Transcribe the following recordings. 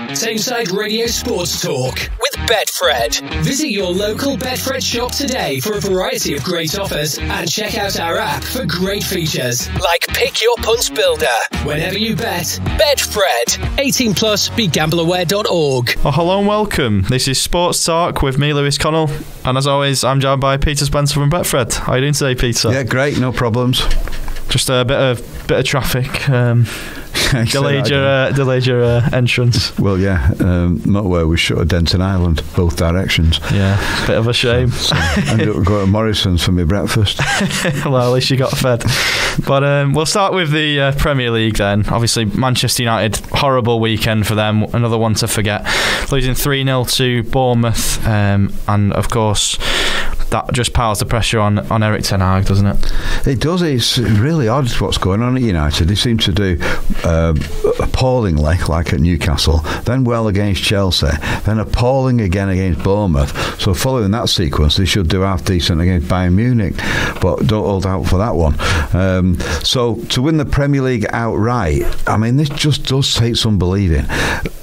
Tameside Radio Sports Talk with Betfred. Visit your local Betfred shop today for a variety of great offers and check out our app for great features like Pick Your Punts Builder. Whenever you bet, Betfred. 18 plus, begambleaware.org. Oh, hello and welcome. This is Sports Talk with me, Lewis Connell. And as always, I'm joined by Peter Spencer from Betfred. How are you doing today, Peter? Yeah, great, no problems. Just a bit of traffic. Delayed your entrance. Well, yeah, motorway was shut at Denton Island, both directions. Yeah, bit of a shame. So I ended up going to Morrison's for my breakfast. Well, at least you got fed. But we'll start with the Premier League then. Obviously, Manchester United, horrible weekend for them. Another one to forget. Losing 3-0 to Bournemouth. And, of course, that just piles the pressure on Erik ten Hag, doesn't it? It does. It's really odd what's going on at United. They seem to do appallingly, like at Newcastle, then well against Chelsea, then appalling again against Bournemouth. So following that sequence, they should do half decent against Bayern Munich, but don't hold out for that one. So to win the Premier League outright, I mean, this just does take some believing.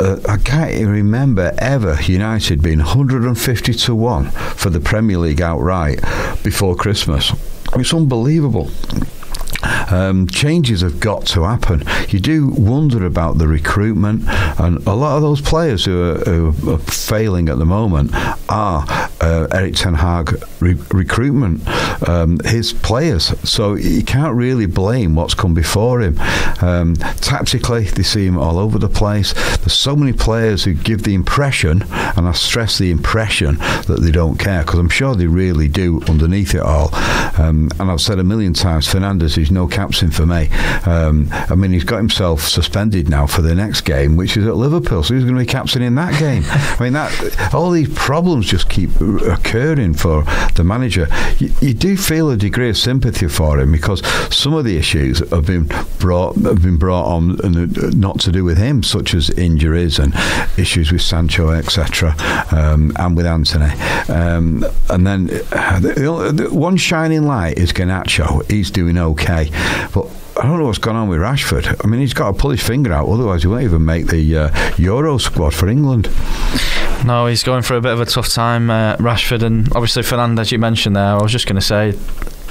I can't even remember ever United being 150-1 for the Premier League outright before Christmas. It's unbelievable. Changes have got to happen. You do wonder about the recruitment, and a lot of those players who are failing at the moment are Erik ten Hag recruitment, his players. So you can't really blame what's come before him. Tactically, they seem all over the place. There's so many players who give the impression, and I stress the impression, that they don't care, because I'm sure they really do underneath it all. And I've said a million times, Fernandes is no captain for me. I mean, he's got himself suspended now for the next game, which is at Liverpool, so he's going to be captain in that game. I mean, all these problems just keep occurring for the manager. You do feel a degree of sympathy for him, because some of the issues have been brought on, and not to do with him, such as injuries and issues with Sancho, etc., and with Anthony. And then the one shining light is Garnacho. He's doing okay, but I don't know what's gone on with Rashford. I mean, he's got to pull his finger out, otherwise he won't even make the Euro squad for England. No, he's going through a bit of a tough time, Rashford, and obviously Fernandes, you mentioned there. I was just going to say,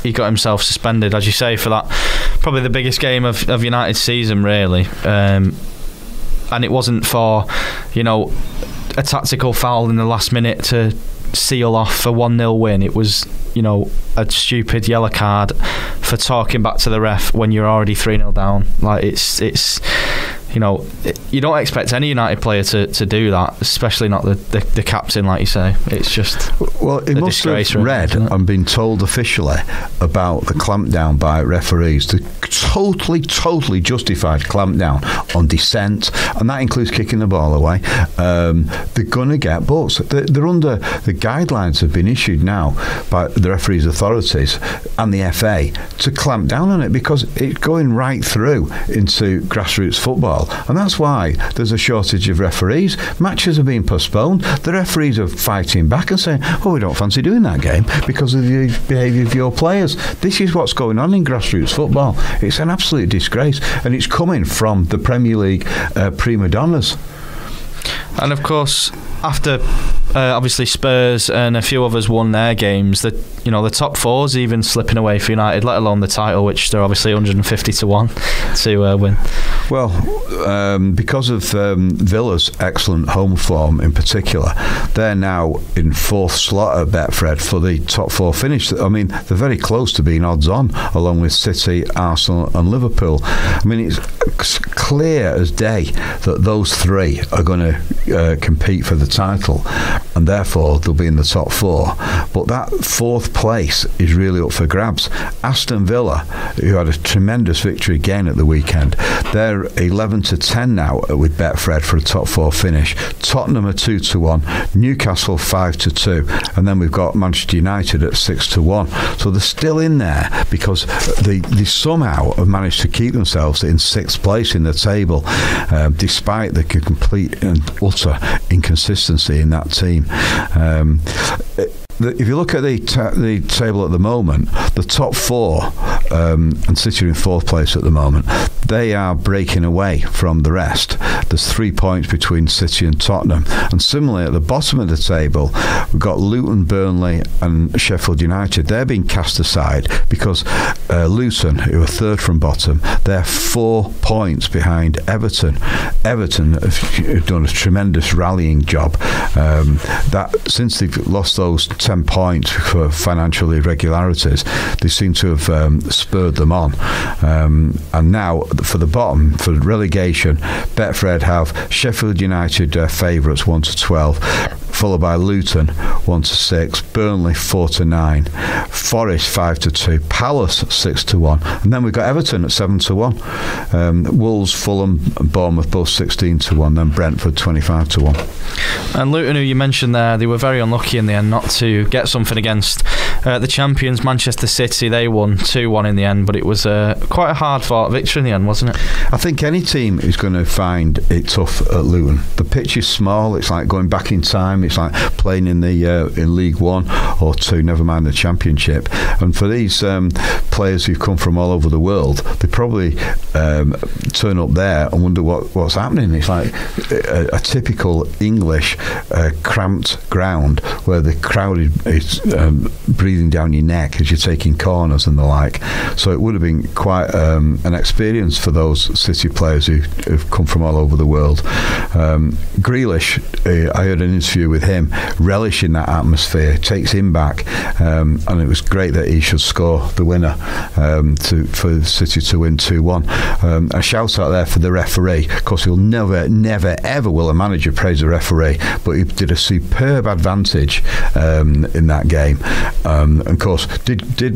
he got himself suspended, as you say, for that probably the biggest game of United's season, really. And it wasn't for, a tactical foul in the last minute to seal off a 1-0 win. It was, a stupid yellow card for talking back to the ref when you're already 3-0 down. Like, it's you don't expect any United player to do that, especially not the captain, like you say. It's just he must have read and been told officially about the clampdown by referees, the totally justified clampdown on dissent, and that includes kicking the ball away. They're going to get booked. They're under the guidelines have been issued now by the referees' authorities and the FA to clamp down on it, because it's going right through into grassroots football. And that's why there's a shortage of referees. Matches are being postponed. The referees are fighting back and saying, we don't fancy doing that game because of the behaviour of your players. This is what's going on in grassroots football. It's an absolute disgrace, and it's coming from the Premier League prima donnas. And of course, after obviously Spurs and a few others won their games, the top four's even slipping away for United, let alone the title, which they're obviously 150-1 to win. Well, because of Villa's excellent home form in particular, they're now in fourth slot at Betfred for the top four finish. I mean, they're very close to being odds on, along with City, Arsenal and Liverpool. I mean, it's clear as day that those three are going to compete for the title, and therefore they'll be in the top four. But that fourth place is really up for grabs. Aston Villa, who had a tremendous victory again at the weekend, they're 11-10 now with Betfred for a top four finish. Tottenham are 2-1, Newcastle 5-2, and then we've got Manchester United at 6-1. So they're still in there because they somehow have managed to keep themselves in sixth place in the table, despite the complete and utter inconsistency in that team. if you look at the table at the moment, the top four, and City are in fourth place at the moment, they are breaking away from the rest. There's 3 points between City and Tottenham. And similarly, at the bottom of the table, we've got Luton, Burnley and Sheffield United. They're being cast aside because Luton, who are third from bottom, they're 4 points behind Everton. Everton have done a tremendous rallying job. That since they've lost those 10 points for financial irregularities, they seem to have spurred them on. And now for the bottom, for relegation, Betfred have Sheffield United favourites 1-12, followed by Luton 1-6, Burnley 4-9, Forest 5-2, Palace 6-1, and then we've got Everton at 7-1. Wolves, Fulham and Bournemouth both 16-1, then Brentford 25-1. And Luton, who you mentioned there, they were very unlucky in the end not to get something against the champions Manchester City. They won 2-1 in the end, but it was quite a hard fought victory in the end, wasn't it? I think any team is going to find it tough at Luton. The pitch is small, it's like going back in time, it's like playing in the in League 1 or 2, never mind the Championship. And for these players who've come from all over the world, they probably turn up there and wonder what's happening. It's like a typical English cramped ground where the crowd is breathing down your neck as you're taking corners and the like. So it would have been quite an experience for those City players who've come from all over the world. Grealish, I heard an interview with him relishing that atmosphere, takes him back, and it was great that he should score the winner for City to win 2-1. A shout out there for the referee. Of course, he'll never ever will a manager praise a referee, but he did a superb advantage in that game. And of course, did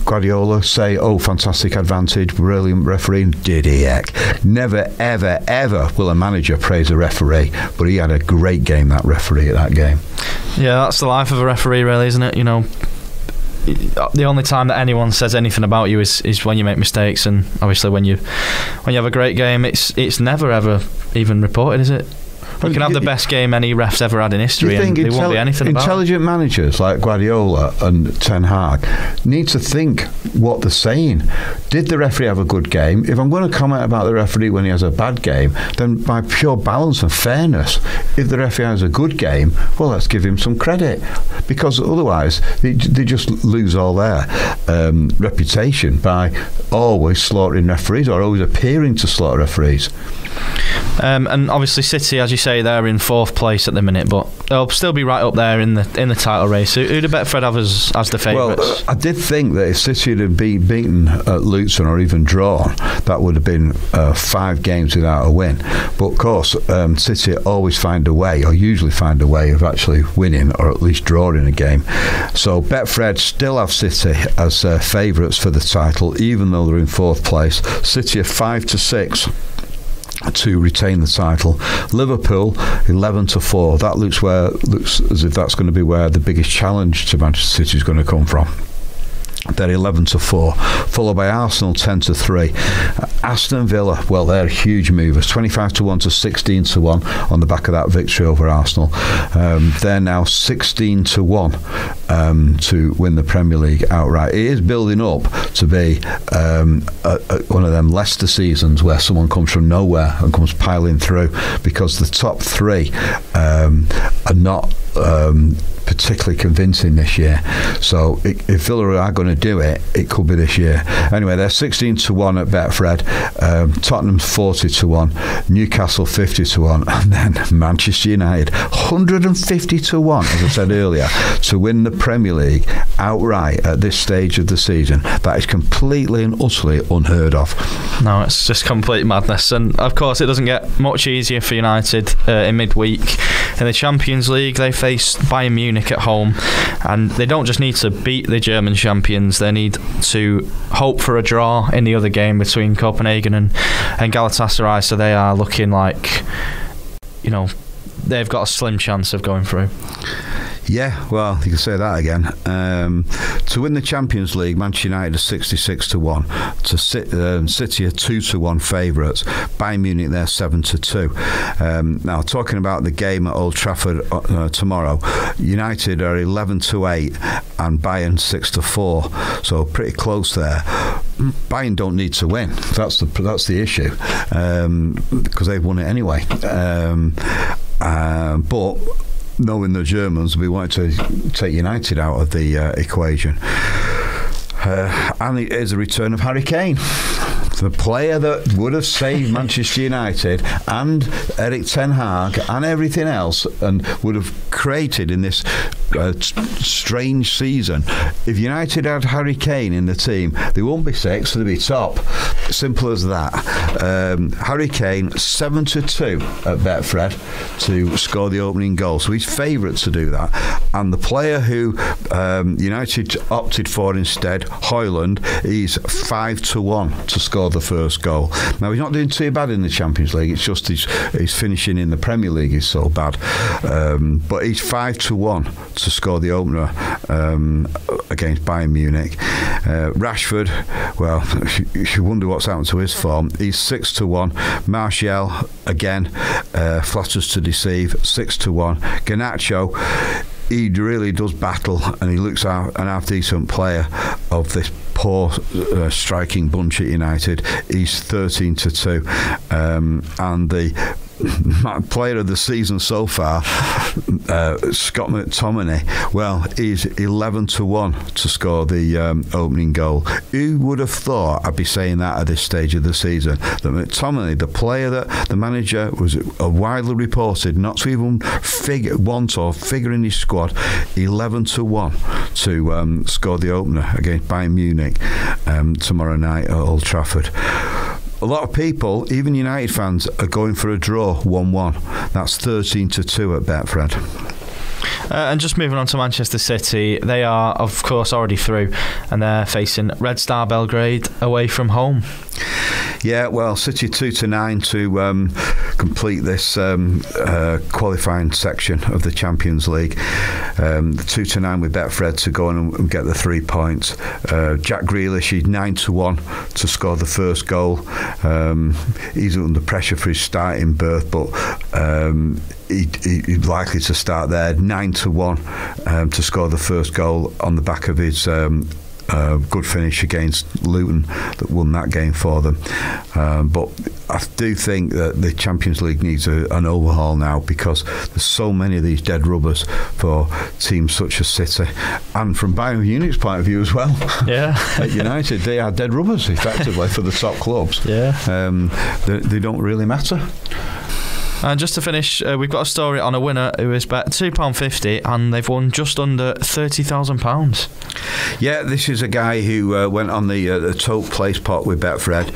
Guardiola say, "Oh, fantastic advantage, brilliant refereeing"? Did he? Heck, never ever will a manager praise a referee, but he had a great game, that referee, at that game. Yeah, that's the life of a referee, really, isn't it? You know, the only time that anyone says anything about you is when you make mistakes, and obviously when you have a great game, it's never ever even reported, is it? You can have the best game any ref's ever had in history, and there won't be anything about it. Intelligent managers like Guardiola and Ten Hag need to think what they're saying. Did the referee have a good game? If I'm going to comment about the referee when he has a bad game, then by pure balance and fairness, if the referee has a good game, well, let's give him some credit, because otherwise they just lose all their reputation by always slaughtering referees or always appearing to slaughter referees. And obviously City, as you say, they're in fourth place at the minute, but they'll still be right up there in the title race. Who do Betfred have as the favourites? Well, I did think that if City had been beaten at Luton or even drawn, that would have been 5 games without a win. But of course, City always find a way, or usually find a way, of actually winning or at least drawing a game. So Betfred still have City as favourites for the title, even though they're in fourth place. City are 5-6 to retain the title. Liverpool 11-4. That looks as if that's going to be where the biggest challenge to Manchester City is going to come from. They're 11-4, followed by Arsenal 10-3. Aston Villa, well, they're huge movers, 25-1 to 16-1 on the back of that victory over Arsenal. They're now 16-1 to win the Premier League outright. It is building up to be one of them Leicester seasons where someone comes from nowhere and comes piling through, because the top 3 are not particularly convincing this year. So if Villa are going to do it, it could be this year. Anyway, they're 16-1 at Betfred. Tottenham's 40-1, Newcastle 50-1, and then Manchester United 150-1, as I said earlier, to win the Premier League outright at this stage of the season. That is completely and utterly unheard of. No, it's just complete madness. And of course, it doesn't get much easier for United in midweek. In the Champions League, they face Bayern Munich at home, and they don't just need to beat the German champions, they need to hope for a draw in the other game between Copenhagen and Galatasaray. So they are looking like, you know, they've got a slim chance of going through. Yeah, well, you can say that again. To win the Champions League, Manchester United are 66-1. To City are 2-1 favourites. Bayern Munich, they're 7-2. Now, talking about the game at Old Trafford tomorrow, United are 11-8 and Bayern 6-4. So pretty close there. Bayern don't need to win. That's the issue, because they've won it anyway. But knowing the Germans, we wanted to take United out of the equation. And it is a return of Harry Kane, the player that would have saved Manchester United and Erik ten Hag and everything else, and would have created in this strange season. If United had Harry Kane in the team, they won't be sixth, they'd be top. Simple as that. Harry Kane 7-2 at Betfred to score the opening goal, so he's favourite to do that. And the player who United opted for instead, Højlund, he's 5-1 to score the first goal. Now, he's not doing too bad in the Champions League, it's just his finishing in the Premier League is so bad, but he's 5-1 to score the opener against Bayern Munich. Rashford, well, you wonder what's happened to his form. He's 6-1. Martial, again, flatters to deceive, 6-1. Garnacho, he really does battle, and he looks an half-decent player of this poor striking bunch at United. He's 13-2, and the player of the season so far, Scott McTominay, well, he's 11-1 to score the opening goal. Who would have thought I'd be saying that at this stage of the season, that McTominay, the player that the manager was widely reported not to even figure in his squad, 11-1 to score the opener against Bayern Munich tomorrow night at Old Trafford. A lot of people, even United fans, are going for a draw 1-1. That's 13-2 at Betfred. And just moving on to Manchester City, they are of course already through, and they're facing Red Star Belgrade away from home. Yeah, well, City 2-9 to complete this qualifying section of the Champions League. 2-9 with Betfred to go on and get the 3 points. Jack Grealish, he's 9-1 to score the first goal. He's under pressure for his starting berth, but he's likely to start there. 9-1 to score the first goal on the back of his good finish against Luton that won that game for them. But I do think that the Champions League needs an overhaul now, because there's so many of these dead rubbers for teams such as City, and from Bayern Munich's point of view as well. Yeah, at United, they are dead rubbers effectively for the top clubs. Yeah, they don't really matter. And just to finish, we've got a story on a winner who is bet £2.50 and they've won just under £30,000. Yeah, this is a guy who went on the Tote Place pot with Betfred.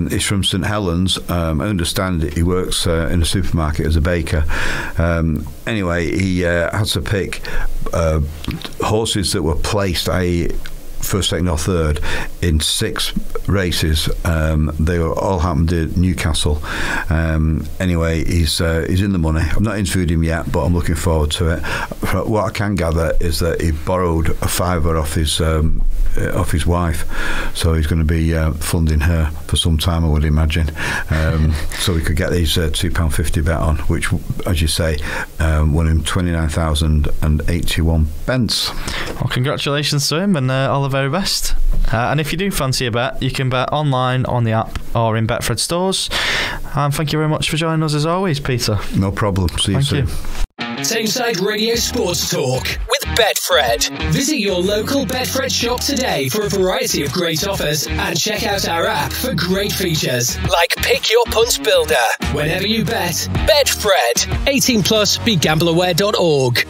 He's from St Helens. I understand he works in a supermarket as a baker. Anyway, he had to pick horses that were placed, i.e. first, second or third, in 6 races. They were all happened at Newcastle. Anyway, he's in the money. I've not interviewed him yet, but I'm looking forward to it. What I can gather is that he borrowed a £5 off his wife, so he's going to be funding her for some time, I would imagine, so we could get these £2.50 bet on, which, as you say, won him 29,081 pence. Well, congratulations to him, and all the very best. And if you do fancy a bet, you can bet online on the app or in Betfred stores. And thank you very much for joining us as always, Peter. No problem. See you soon. Tameside Radio Sports Talk with Betfred. Visit your local Betfred shop today for a variety of great offers, and check out our app for great features like Pick Your Punts Builder. Whenever you bet, Betfred. 18+, BeGambleAware.org.